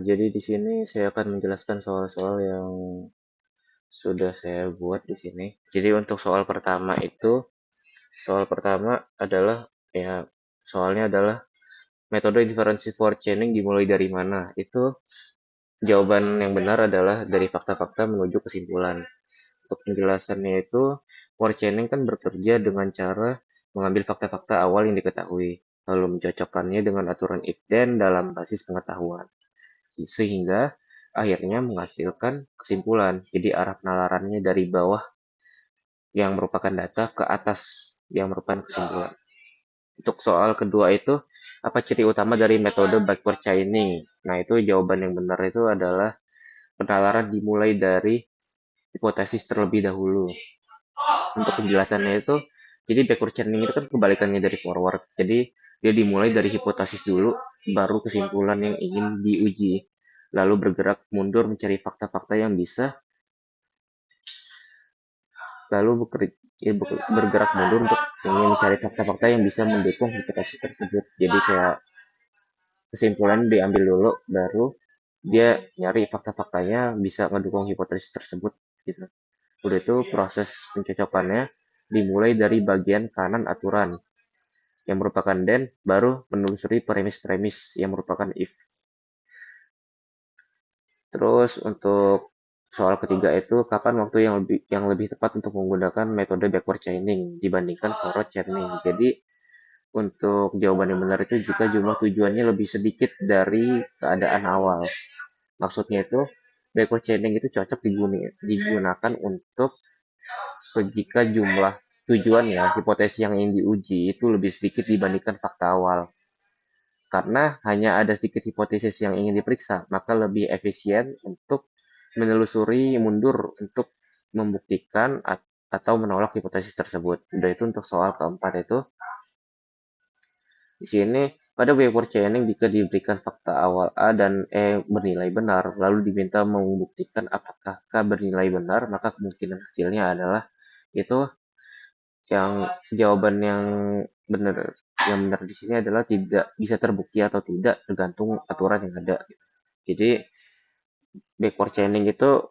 Jadi di sini saya akan menjelaskan soal-soal yang sudah saya buat di sini. Jadi untuk soal pertama adalah ya soalnya adalah metode inferensi forward chaining dimulai dari mana? Itu jawaban yang benar adalah dari fakta-fakta menuju kesimpulan. Untuk penjelasannya itu, forward chaining kan bekerja dengan cara mengambil fakta-fakta awal yang diketahui, lalu mencocokkannya dengan aturan if then dalam basis pengetahuan, sehingga akhirnya menghasilkan kesimpulan. Jadi arah penalarannya dari bawah yang merupakan data ke atas yang merupakan kesimpulan. Untuk soal kedua itu, apa ciri utama dari metode backward chaining? Nah, itu jawaban yang benar itu adalah penalaran dimulai dari hipotesis terlebih dahulu. Untuk penjelasannya itu, jadi backward chaining itu kan kebalikannya dari forward. Jadi dia dimulai dari hipotesis dulu, baru kesimpulan yang ingin diuji. Lalu bergerak mundur mencari fakta-fakta yang bisa, lalu bergerak mundur untuk ingin mencari fakta-fakta yang bisa mendukung hipotesis tersebut. Jadi kayak kesimpulan diambil dulu, baru dia nyari fakta-faktanya bisa mendukung hipotesis tersebut gitu. Udah itu proses pencocokannya dimulai dari bagian kanan aturan yang merupakan then, baru menelusuri premis-premis yang merupakan if. Terus untuk soal ketiga itu kapan waktu yang lebih tepat untuk menggunakan metode backward chaining dibandingkan forward chaining. Jadi untuk jawaban yang benar itu jika jumlah tujuannya lebih sedikit dari keadaan awal. Maksudnya itu backward chaining itu cocok digunakan untuk jika jumlah tujuannya, hipotesis yang ingin diuji itu lebih sedikit dibandingkan fakta awal. Karena hanya ada sedikit hipotesis yang ingin diperiksa, maka lebih efisien untuk menelusuri mundur untuk membuktikan atau menolak hipotesis tersebut. Udah itu untuk soal keempat itu. Di sini pada backward chaining jika diberikan fakta awal A dan E bernilai benar, lalu diminta membuktikan apakah K bernilai benar, maka kemungkinan hasilnya adalah itu yang jawaban benar yang benar di sini adalah tidak bisa terbukti atau tidak tergantung aturan yang ada. Jadi backward chaining itu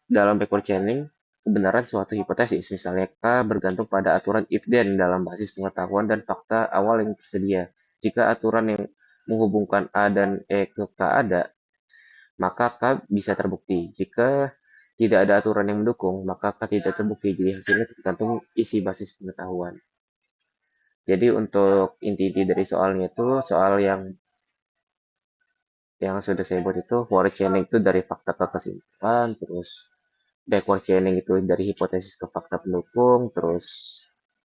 dalam backward chaining kebenaran suatu hipotesis misalnya K bergantung pada aturan if then dalam basis pengetahuan dan fakta awal yang tersedia. Jika aturan yang menghubungkan A dan E ke K ada, maka K bisa terbukti. Jika tidak ada aturan yang mendukung, maka K tidak terbukti. Jadi hasilnya tergantung isi basis pengetahuan. Jadi untuk inti-inti dari soalnya itu soal yang sudah saya buat itu forward chaining itu dari fakta ke kesimpulan, terus backward chaining itu dari hipotesis ke fakta pendukung, terus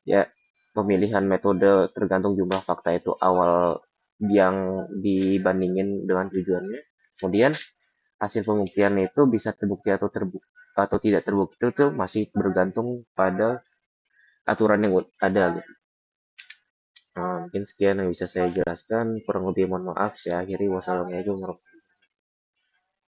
ya pemilihan metode tergantung jumlah fakta itu awal yang dibandingin dengan tujuannya. Kemudian hasil pembuktian itu bisa terbukti atau tidak terbukti itu tuh masih bergantung pada aturan yang ada gitu. Mungkin sekian yang bisa saya jelaskan. Kurang lebih mohon maaf. Saya akhiri. Wassalamualaikum warahmatullahi wabarakatuh.